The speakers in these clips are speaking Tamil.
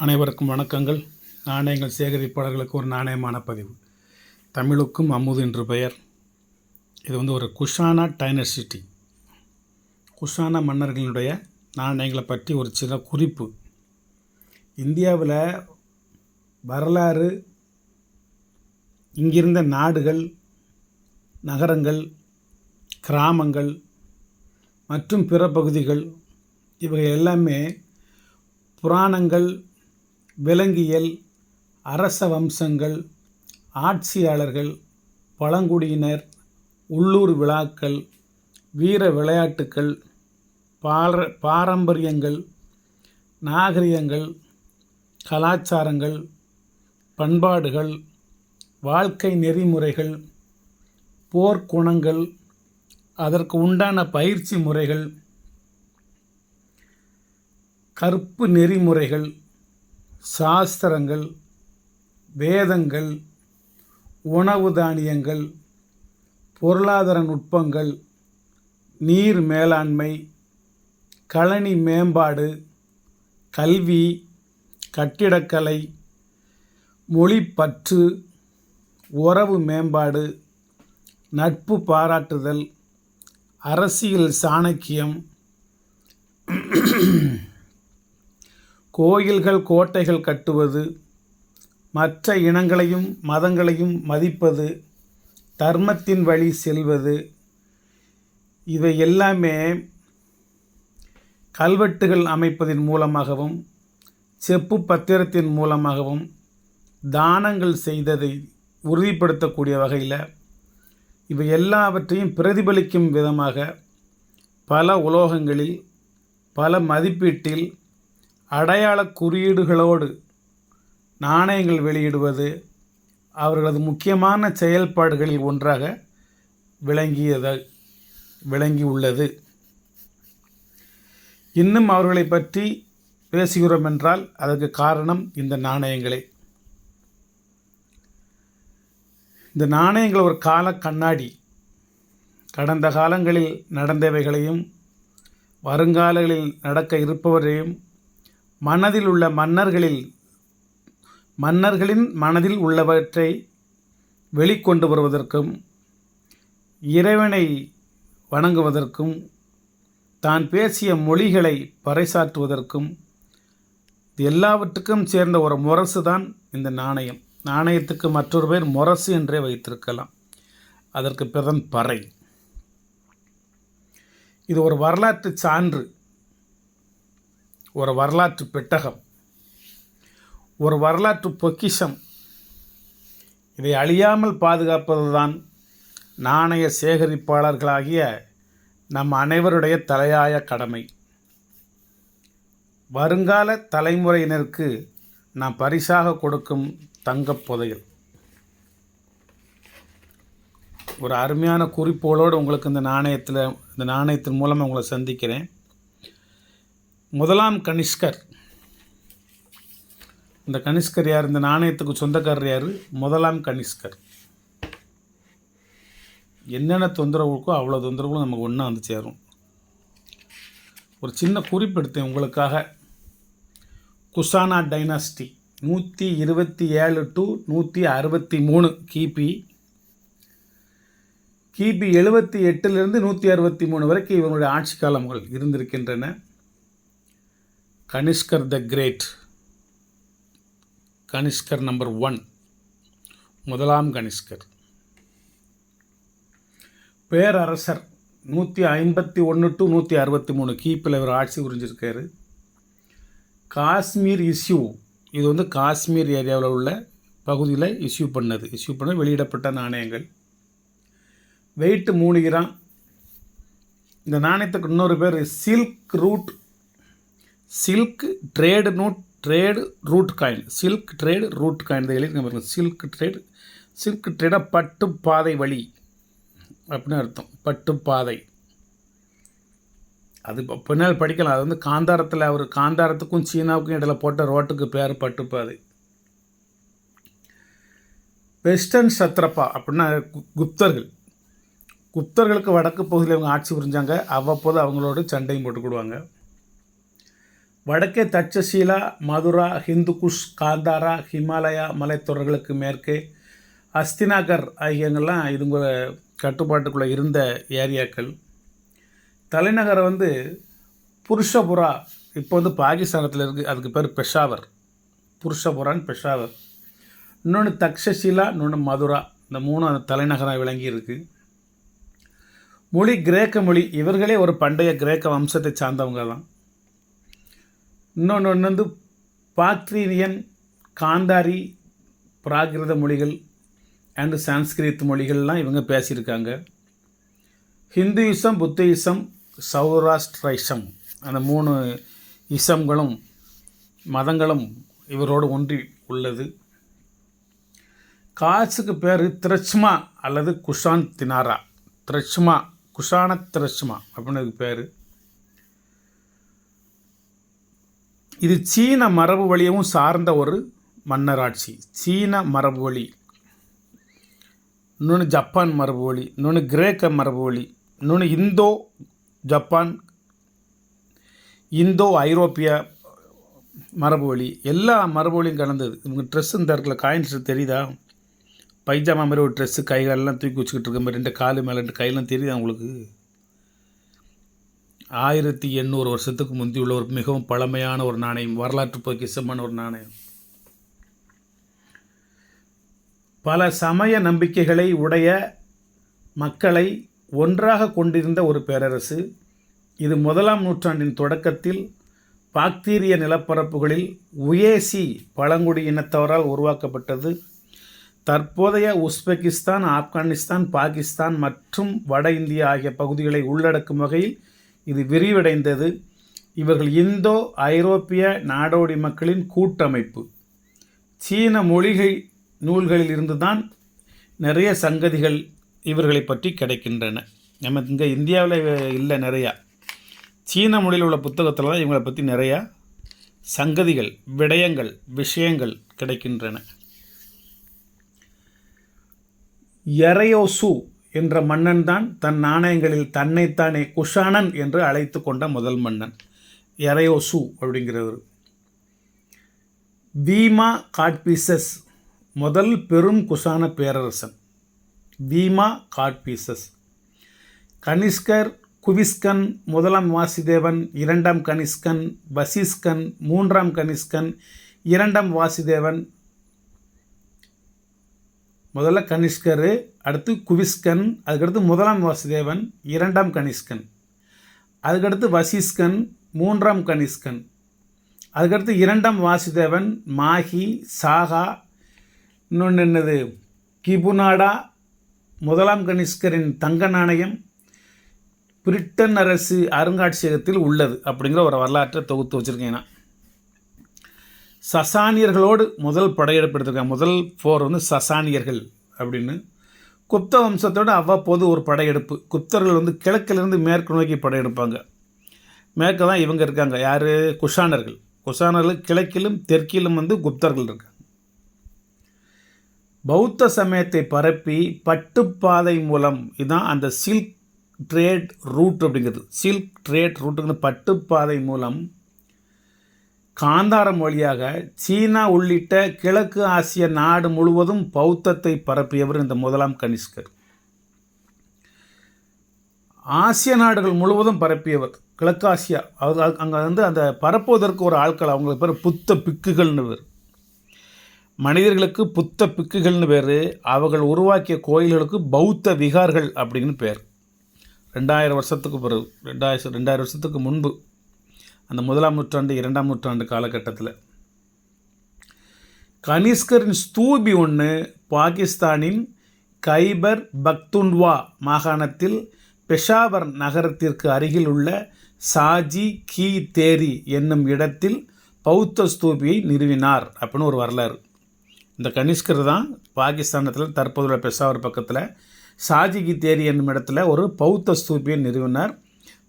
அனைவருக்கும் வணக்கங்கள். நாணயங்கள் சேகரிப்பாளர்களுக்கு ஒரு நாணயமான பதிவு. தமிழுக்கும் அமுது என்று பெயர். இது ஒரு குஷானா டைனஸ்டி, குஷானா மன்னர்களுடைய நாணயங்களை பற்றி ஒரு சில குறிப்பு. இந்தியாவில் வரலாறு, இங்கிருந்த நாடுகள், நகரங்கள், கிராமங்கள் மற்றும் பிற பகுதிகள் இவைகள் எல்லாமே புராணங்கள், விலங்கியல், அரச வம்சங்கள், ஆட்சியாளர்கள், பழங்குடியினர், உள்ளூர் விழாக்கள், வீர விளையாட்டுக்கள், பாரம்பரியங்கள், நாகரிகங்கள், கலாச்சாரங்கள், பண்பாடுகள், வாழ்க்கை நெறிமுறைகள், போர்க்குணங்கள், அதற்கு உண்டான பயிற்சி முறைகள், கற்பு நெறிமுறைகள், சாஸ்திரங்கள், வேதங்கள், உணவு தானியங்கள், பொருளாதார நுட்பங்கள், நீர் மேலாண்மை, கழனி மேம்பாடு, கல்வி, கட்டிடக்கலை, மொழிப்பற்று, உறவு மேம்பாடு, நட்பு பாராட்டுதல், அரசியல் சாணக்கியம், கோயில்கள் கோட்டைகள் கட்டுவது, மற்ற இனங்களையும் மதங்களையும் மதிப்பது, தர்மத்தின் வழி செல்வது, இவை எல்லாமே கல்வெட்டுகள் அமைப்பதன் மூலமாகவும் செப்பு பத்திரத்தின் மூலமாகவும் தானங்கள் செய்ததை உறுதிப்படுத்தக்கூடிய வகையில் இவை எல்லாவற்றையும் பிரதிபலிக்கும் விதமாக பல உலோகங்களில், பல மதிப்பீட்டில் அடையாள குறியீடுகளோடு நாணயங்கள் வெளியிடுவது அவர்களது முக்கியமான செயல்பாடுகளில் ஒன்றாக விளங்கியுள்ளது. இன்னும் அவர்களை பற்றி பேசுகிறோம் என்றால் அதற்கு காரணம் இந்த நாணயங்களே. இந்த நாணயங்கள் ஒரு கால கண்ணாடி. கடந்த காலங்களில் நடந்தவைகளையும் வருங்காலங்களில் நடக்க இருப்பவரையும் மனதில் உள்ள மன்னர்களின் மனதில் உள்ளவற்றை வெளிக்கொண்டு வருவதற்கும், இறைவனை வணங்குவதற்கும், தான் பேசிய மொழிகளை பறைசாற்றுவதற்கும், இது எல்லாவற்றுக்கும் சேர்ந்த ஒரு முரசு தான் இந்த நாணயம். நாணயத்துக்கு மற்றொரு பேர் முரசு என்றே வைத்திருக்கலாம். அதற்கு பிறன் பறை. இது ஒரு வரலாற்று சான்று, ஒரு வரலாற்று பெட்டகம், ஒரு வரலாற்று பொக்கிஷம். இதை அழியாமல் பாதுகாப்பதுதான் நாணய சேகரிப்பாளர்களாகிய நம் அனைவருடைய தலையாய கடமை. வருங்கால தலைமுறையினருக்கு நாம் பரிசாக கொடுக்கும் தங்கப் புதையல். ஒரு அருமையான குறிப்போடு உங்களுக்கு இந்த நாணயத்தின் மூலமாக உங்களை சந்திக்கிறேன். முதலாம் கனிஷ்கர். இந்த கனிஷ்கர் யார்? இந்த நாணயத்துக்கு சொந்தக்காரர் யார்? முதலாம் கனிஷ்கர். என்னென்ன தொந்தரவு இருக்கோ அவ்வளோ தொந்தரவுகளும் நமக்கு ஒன்றா வந்து சேரும். ஒரு சின்ன குறிப்பெடுத்தேன் உங்களுக்காக. குஷானா டைனாஸ்டி 127 to 163 கிபி 78 163 வரைக்கும் இவங்களுடைய ஆட்சி காலங்கள் இருந்திருக்கின்றன. கனிஷ்கர் த கிரேட், கனிஷ்கர் நம்பர் 1, முதலாம் கனிஷ்கர். பேரரசர் 151 to 163 கிபியில் இவர் ஆட்சி புரிஞ்சிருக்காரு. காஷ்மீர் இஷ்யூ, இது காஷ்மீர் ஏரியாவில் உள்ள பகுதியில் இஷ்யூ பண்ண வெளியிடப்பட்ட நாணயங்கள். Weight 3 gram. இந்த நாணயத்துக்கு இன்னொரு பேர் silk trade route coin. Silk trade route coin எழுதி சில்க் ட்ரேடாக பட்டு பாதை வழி அப்படின்னு அர்த்தம். பட்டு பாதை, அது பின்னால் படிக்கலாம். அது காந்தாரத்தில் அவர் காந்தாரத்துக்கும் சீனாவுக்கும் இடையில போட்ட ரோட்டுக்கு பேர் பட்டுப்பாதை. வெஸ்டர்ன் சத்ரப்பா அப்படின்னா குப்தர்களுக்கு வடக்கு பகுதியில் அவங்க ஆட்சி புரிஞ்சாங்க. அவ்வப்போது அவங்களோட சண்டையும் போட்டுக்கிடுவாங்க. வடக்கே தட்சசீலா, மதுரா, ஹிந்துகுஷ், காந்தாரா, ஹிமாலயா மலைத்தொடர்களுக்கு மேற்கே அஸ்தினாகர் ஆகியங்கள்லாம் இதுங்க கட்டுப்பாட்டுக்குள்ளே இருந்த ஏரியாக்கள். தலைநகரை புருஷபுரா, இப்போ பாகிஸ்தானத்தில் இருக்குது, அதுக்கு பேர் பெஷாவர். புருஷபுரான்னு பெஷாவர். இன்னொன்று தக்ஷசீலா, இன்னொன்று மதுரா. இந்த 3 அந்த தலைநகராக விளங்கி இருக்குது. மொழி கிரேக்க மொழி. இவர்களே ஒரு பண்டைய கிரேக்க வம்சத்தை சார்ந்தவங்க தான். இன்னொன்று பாக்ட்ரீனியன், காந்தாரி, பிராகிருத மொழிகள் அண்டு சான்ஸ்கிரித் மொழிகள்லாம் இவங்க பேசியிருக்காங்க. ஹிந்துயிசம், புத்தியிசம், சௌராஷ்டிரைசம், அந்த 3 இசம்களும் மதங்களும் இவரோடு ஒன்றி உள்ளது. காசுக்கு பேர் திரச்மா அல்லது குஷான் தினாரா. திரச்மா, குஷான திரச்மா அப்படின்னு பேர். இது சீன மரபு வழியவும் சார்ந்த ஒரு மன்னராட்சி. சீன மரபு வழி, இன்னொன்று ஜப்பான் மரபு வழி, இன்னொன்று கிரேக்க மரபு வழி, இன்னொன்று இந்தோ ஜப்பான், இந்தோ ஐரோப்பிய மரபு வழி. எல்லா மரபு வழியும் கலந்தது. இவங்க ட்ரெஸ் இந்த இடத்துல காயின்ஸ் தெரியுதா? பைஜாமா மாதிரி ஒரு ட்ரெஸ்ஸு, கைகாலெலாம் தூக்கி வச்சுக்கிட்டு இருக்க மாதிரி 2 காலு மேலே 2 கையெல்லாம் தெரியுதா உங்களுக்கு? 1800 வருஷத்துக்கு முந்தி உள்ள ஒரு மிகவும் பழமையான ஒரு நாணயம், வரலாற்று பொக்கிஷமான ஒரு நாணயம். பல சமய நம்பிக்கைகளை உடைய மக்களை ஒன்றாக கொண்டிருந்த ஒரு பேரரசு இது. 1ஆம் நூற்றாண்டின் தொடக்கத்தில் பாக்தீரிய நிலப்பரப்புகளில் உயேசி பழங்குடி இனத்தவரால் உருவாக்கப்பட்டது. தற்போதைய உஸ்பெகிஸ்தான், ஆப்கானிஸ்தான், பாகிஸ்தான் மற்றும் வட இந்தியா ஆகிய பகுதிகளை உள்ளடக்கும் வகையில் இது விரிவடைந்தது. இவர்கள் இந்தோ ஐரோப்பிய நாடோடி மக்களின் கூட்டமைப்பு. சீன மொழிகை நூல்களில் இருந்துதான் நிறைய சங்கதிகள் இவர்களை பற்றி கிடைக்கின்றன. நம்ம இங்கே இந்தியாவில் இல்லை, நிறையா சீன மொழியில் உள்ள புத்தகத்தில் தான் இவங்களை பற்றி நிறையா சங்கதிகள், விடயங்கள், விஷயங்கள் கிடைக்கின்றன. யரையோசு என்ற மன்னன் தான் தன் நாணயங்களில் தன்னைத்தானே குஷானன் என்று அழைத்து கொண்ட முதல் மன்னன். யரையோசு அப்படிங்கிறவர். வீமா காட்பீசஸ் முதல் பெரும் குஷான பேரரசன். வீமா காட்பீசஸ். கனிஷ்கர், குவிஸ்கன், 1ஆம் வாசுதேவன், 2ஆம் கனிஷ்கன், வசிஸ்கன், 3ஆம் கனிஷ்கன், 2ஆம் வாசுதேவன். முதல்ல கனிஷ்கர், அடுத்து குவிஸ்கன், அதுக்கடுத்து 1ஆம் வாசுதேவன், 2ஆம் கனிஷ்கன், அதுக்கடுத்து வசிஸ்கன், 3ஆம் கனிஷ்கன், அதுக்கடுத்து 2ஆம் வாசுதேவன், மாஹி, சாகா, இன்னொன்று என்னது கிபுனாடா. 1ஆம் கனிஷ்கரின் தங்க நாணயம் பிரிட்டன் அரசு அருங்காட்சியகத்தில் உள்ளது அப்படிங்கிற ஒரு வரலாற்றை தொகுத்து வச்சுருக்கேன். நான் சசானியர்களோடு முதல் படையெடுப்பு எடுத்திருக்காங்க. முதல் போர் சசானியர்கள் அப்படின்னு. குப்த வம்சத்தோடு அவ்வப்போது ஒரு படையெடுப்பு. குப்தர்கள் கிழக்கிலிருந்து மேற்கு நோக்கி படையெடுப்பாங்க. மேற்கு தான் இவங்க இருக்காங்க. யார்? குஷானர்கள். குஷானர்கள் கிழக்கிலும் தெற்கிலும் குப்தர்கள் இருக்காங்க. பௌத்த சமயத்தை பரப்பி பட்டுப்பாதை மூலம், இதுதான் அந்த சில்க் ட்ரேட் ரூட் அப்படிங்கிறது. சில்க் ட்ரேட் ரூட்டுங்கிற பட்டுப்பாதை மூலம் காந்தாரம் வழியாக சீனா உள்ளிட்ட கிழக்கு ஆசிய நாடு முழுவதும் பௌத்தத்தை பரப்பியவர் இந்த 1ஆம் கனிஷ்கர். ஆசிய நாடுகள் முழுவதும் பரப்பியவர். கிழக்காசியா, அங்கே அந்த பரப்புவதற்கு ஒரு ஆட்கள், அவங்களுக்கு பேர் புத்த பிக்குகள்னு பேர். மனிதர்களுக்கு புத்த பிக்குகள்னு பேர். அவர்கள் உருவாக்கிய கோயில்களுக்கு பௌத்த விகார்கள் அப்படின்னு பேர். 2000 வருஷத்துக்கு பிறகு, 2000 வருஷத்துக்கு முன்பு, அந்த 1ஆம் நூற்றாண்டு 2ஆம் நூற்றாண்டு காலகட்டத்தில் கனிஷ்கரின் ஸ்தூபி ஒன்று பாகிஸ்தானின் கைபர் பக்துன்வா மாகாணத்தில் பெஷாவர் நகரத்திற்கு அருகில் உள்ள சாஜி கி தேரி என்னும் இடத்தில் பௌத்த ஸ்தூபியை நிறுவினார் அப்படின்னு ஒரு வரலாறு. இந்த கனிஷ்கர் தான் பாகிஸ்தானத்தில் தற்போதுள்ள பெஷாவர் பக்கத்தில் சாஜி கி தேரி என்னும் இடத்துல ஒரு பௌத்த ஸ்தூபியை நிறுவினார்.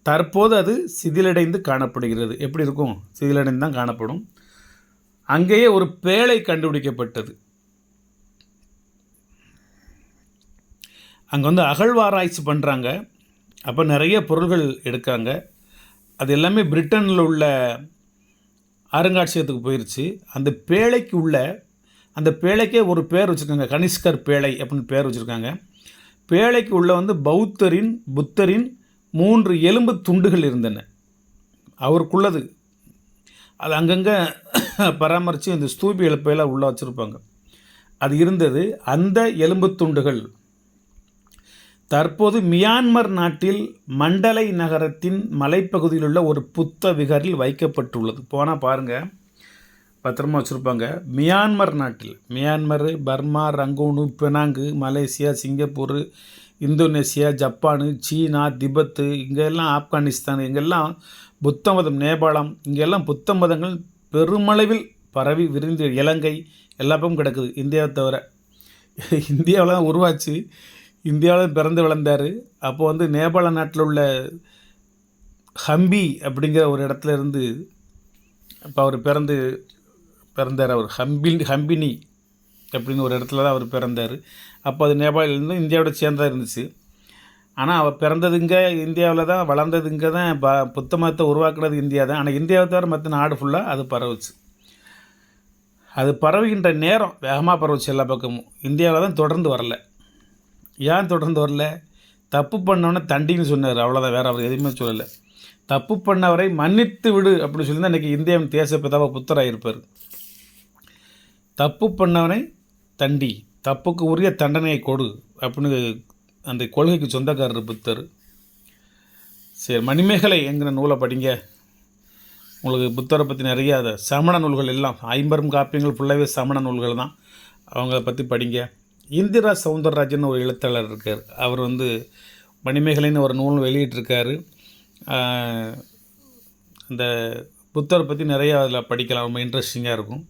தற்போது அது சிதிலடைந்து காணப்படுகிறது. எப்படி இருக்கும்? சிதிலடைந்து தான் காணப்படும். அங்கேயே ஒரு பேழை கண்டுபிடிக்கப்பட்டது. அங்கே அகழ்வாராய்ச்சி பண்ணுறாங்க. அப்போ நிறைய பொருள்கள் எடுக்காங்க. அது எல்லாமே பிரிட்டனில் உள்ள அருங்காட்சியகத்துக்கு போயிடுச்சு. அந்த பேழைக்கு உள்ள அந்த பேழைக்கே ஒரு பேர் வச்சுருக்காங்க, கனிஷ்கர் பேழை அப்படின்னு பேர் வச்சுருக்காங்க. பேழைக்கு உள்ள வந்து புத்தரின் 3 எலும்பு துண்டுகள் இருந்தன. அவருக்குள்ளது அது அங்கங்கே பராமரித்து இந்த ஸ்தூபி எழுப்பையெல்லாம் உள்ளே வச்சுருப்பாங்க. அது இருந்தது. அந்த எலும்பு துண்டுகள் தற்போது மியான்மர் நாட்டில் மண்டலை நகரத்தின் மலைப்பகுதியில் உள்ள ஒரு புத்த விகாரில் வைக்கப்பட்டுள்ளது. போனால் பாருங்கள், பத்திரமா வச்சுருப்பாங்க. மியான்மர் நாட்டில், Myanmar, Burma, Rangoon, Penang, Malaysia, Singapore, Indonesia, Japan, China, Tibet, இங்கெல்லாம் ஆப்கானிஸ்தான், இங்கெல்லாம் புத்த மதம், நேபாளம், இங்கெல்லாம் புத்த மதங்கள் பெருமளவில் பரவி விரிந்து, இலங்கை எல்லா பக்கம் கிடக்குது, இந்தியாவை தவிர. இந்தியாவில் தான் உருவாச்சு, இந்தியாவில் பிறந்து வளர்ந்தார். அப்போ வந்து நேபாள நாட்டில் உள்ள ஹம்பி அப்படிங்கிற ஒரு இடத்துல இருந்து இப்போ அவர் பிறந்தார். அவர் ஹம்பினி அப்படின்னு ஒரு இடத்துல தான் அவர் பிறந்தார். அப்போ அது நேபாளிலேருந்து இந்தியாவோட சேர்ந்ததாக இருந்துச்சு. ஆனால் அவர் பிறந்தது இங்கே இந்தியாவில் தான், வளர்ந்தது இங்கே தான், புத்த மதத்தை உருவாக்குறது இந்தியா தான். ஆனால் இந்தியாவை தவிர மற்ற நாடு ஃபுல்லாக அது பரவுச்சு. அது பரவுகின்ற நேரம் வேகமாக பரவுச்சு எல்லா பக்கமும். இந்தியாவில் தான் தொடர்ந்து வரல. ஏன் தொடர்ந்து வரல? தப்பு பண்ணவொன்னே தண்டின்னு சொன்னார், அவ்வளோதான். வேறு அவர் எதுவுமே சொல்லலை. தப்பு பண்ணவரை மன்னித்து விடு அப்படின்னு சொல்லி தான் இன்றைக்கி இந்தியாவின் தேசப்பிதாவா புத்தராக இருப்பார். தப்பு பண்ணவனை தண்டி, தப்புக்கு உரிய தண்டனையை கொடு அப்படின்னு அந்த கொள்கைக்கு சொந்தக்காரர் புத்தர். சரி, மணிமேகலை என்கிற நூலை படிங்க. உங்களுக்கு புத்தரை பற்றி நிறைய அதை சமண நூல்கள் எல்லாம் 50 காப்பியங்கள் ஃபுல்லாகவே சமண நூல்கள் தான். அவங்கள பற்றி படிங்க. இந்திரா சௌந்தரராஜன் ஒரு எழுத்தாளர் இருக்கார். அவர் வந்து மணிமேகலைன்னு ஒரு நூல் வெளியிட்டிருக்காரு. அந்த புத்தரை பற்றி நிறையா அதில் படிக்கலாம், ரொம்ப இன்ட்ரெஸ்டிங்காக இருக்கும்.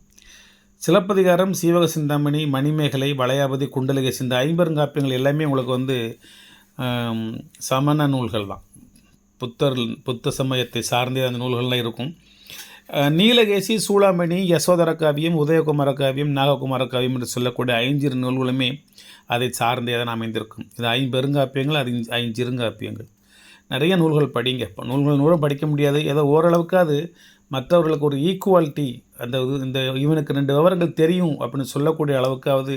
சிலப்பதிகாரம், சீவக சிந்தாமணி, மணிமேகலை, வளையாபதி, குண்டலிகை சிந்த 50 காப்பியங்கள் எல்லாமே உங்களுக்கு வந்து சமண நூல்கள் தான். புத்த சமயத்தை சார்ந்தே அந்த நூல்கள்லாம் இருக்கும். நீலகேசி, சூளாமணி, யசோதர காவியம், உதயகுமார காவியம், நாககுமார காவியம் என்று சொல்லக்கூடிய 5 நூல்களுமே அதை சார்ந்தே தான் அமைந்திருக்கும். இது 50 அது 5 நிறைய நூல்கள் படிங்க. இப்போ நூலும் படிக்க முடியாது, ஏதோ ஓரளவுக்கு அது மற்றவர்களுக்கு ஒரு ஈக்குவாலிட்டி, அந்த இந்த இவனுக்கு 2 விவரங்கள் தெரியும் அப்படின்னு சொல்லக்கூடிய அளவுக்காவது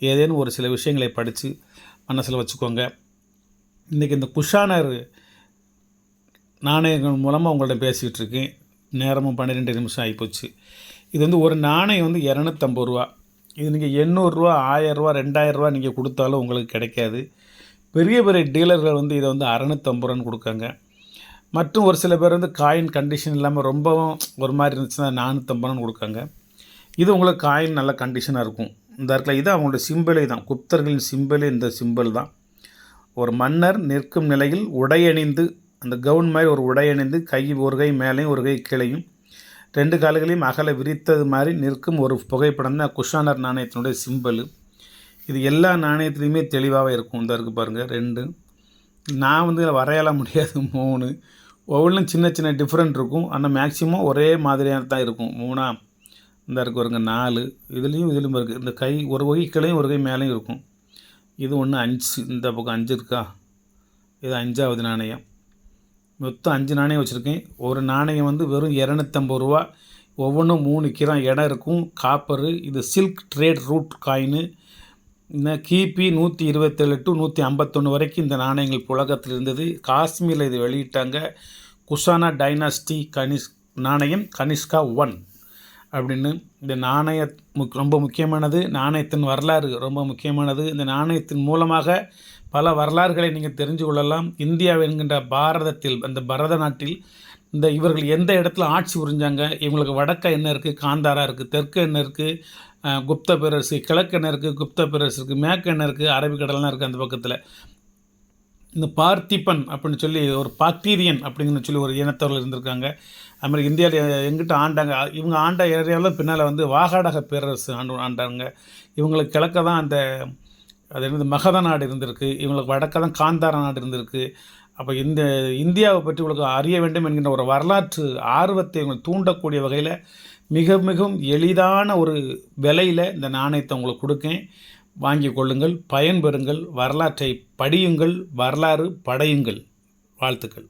ஏதேனும் ஒரு சில விஷயங்களை படித்து மனசில் வச்சுக்கோங்க. இன்றைக்கி இந்த குஷானர் நாணயங்கள் மூலமாக உங்கள்ட்ட பேசிகிட்டு இருக்கேன். நேரமும் 12 நிமிஷம் ஆகிப்போச்சு. இது வந்து ஒரு நாணயம் வந்து 250 ரூபா. இது நீங்கள் 800 ரூபா, 1000 ரூபா, 2000 ரூபா நீங்கள் கொடுத்தாலும் உங்களுக்கு கிடைக்காது. பெரிய பெரிய டீலர்கள் வந்து இதை வந்து 650 ரூபான்னு கொடுக்காங்க. மற்றும் ஒரு சில பேர் வந்து காயின் கண்டிஷன் இல்லாமல் ரொம்பவும் ஒரு மாதிரி இருந்துச்சுன்னா 450 ரூபான்னு கொடுக்காங்க. இது உங்களுக்கு காயின் நல்ல கண்டிஷனாக இருக்கும். இந்த இடத்துல இது அவங்களோட சிம்பிளே தான், குப்தர்களின் சிம்பிளே இந்த சிம்பிள் தான். ஒரு மன்னர் நிற்கும் நிலையில் உடையணிந்து, அந்த கவுன் மாதிரி ஒரு உடையணிந்து, ஒரு கை மேலேயும் ஒரு கை கீழையும் 2 கால்களையும் அகல விரித்தது மாதிரி நிற்கும் ஒரு புகைப்படம் தான் குஷானர் நாணயத்தினுடைய சிம்பிள். இது எல்லா நாணயத்துலேயுமே தெளிவாகவே இருக்கும். இந்த இருக்குது பாருங்கள் 2. நான் வந்து இதில் வரையலாம் முடியாது 3. ஒவ்வொன்றும் சின்ன சின்ன டிஃப்ரெண்ட் இருக்கும். ஆனால் மேக்ஸிமம் ஒரே மாதிரியாக தான் இருக்கும். 3 இந்த இருக்குது பாருங்க 4. இதுலேயும் இருக்குது. இந்த கை ஒரு கை கீழையும் ஒரு கை மேலேயும் இருக்கும். இது ஒன்று 5, இந்த பக்கம் 5 இருக்கா, இது 5வது நாணயம். மொத்தம் 5 நாணயம் வச்சுருக்கேன். ஒரு நாணயம் வந்து வெறும் 250 ரூபா. ஒவ்வொன்றும் 3 கிராம் இடம் இருக்கும். காப்பரு. இது சில்க் ட்ரேட் ரூட் காயின்னு. இந்த கிபி 127 to 151 வரைக்கும் இந்த நாணயங்கள் புழக்கத்தில் இருந்தது. காஷ்மீரில் இது வெளியிட்டாங்க. குஷானா டைனாஸ்டி நாணயம் கனிஷ்கா 1 அப்படின்னு. இந்த நாணய ரொம்ப முக்கியமானது. நாணயத்தின் வரலாறு ரொம்ப முக்கியமானது. இந்த நாணயத்தின் மூலமாக பல வரலாறுகளை நீங்கள் தெரிஞ்சு கொள்ளலாம். இந்தியா என்கின்ற பாரதத்தில், அந்த பரத நாட்டில் இந்த இவர்கள் எந்த இடத்துல ஆட்சி புரிஞ்சாங்க, இவங்களுக்கு வடக்க என்ன இருக்குது, காந்தாரா இருக்குது, தெற்கு என்ன இருக்குது, குப்த பேரரசு, கிழக்கு என்ன இருக்குது, குப்த பேரரசு இருக்குது, மேற்கு என்ன இருக்குது, அரபிக்கடலாம் இருக்குது அந்த பக்கத்தில். இந்த பார்த்திபன் அப்படின்னு சொல்லி ஒரு பாக்டீரியன் அப்படிங்கன்னு சொல்லி ஒரு இனத்தவர்கள் இருந்திருக்காங்க. அதுமாதிரி இந்தியாவில் எங்கிட்ட ஆண்டாங்க. இவங்க ஆண்ட ஏரியாவில் பின்னால் வந்து வாகாடக பேரரசு ஆண்டாங்க. இவங்களுக்கு கிழக்க தான் அந்த அது என்னது மகத நாடு இருந்திருக்கு. இவங்களுக்கு வடக்க தான் காந்தார நாடு இருந்திருக்கு. அப்போ இந்த இந்தியாவை பற்றி உங்களுக்கு அறிய வேண்டும் என்கின்ற ஒரு வரலாற்று ஆர்வத்தை உங்களுக்கு தூண்டக்கூடிய வகையில் மிகவும் எளிதான ஒரு விலையில் இந்த நாணயத்தை உங்களுக்கு கொடுக்கேன். வாங்கி கொள்ளுங்கள், பயன்பெறுங்கள், வரலாற்றை படியுங்கள், வரலாறு படையுங்கள். வாழ்த்துக்கள்.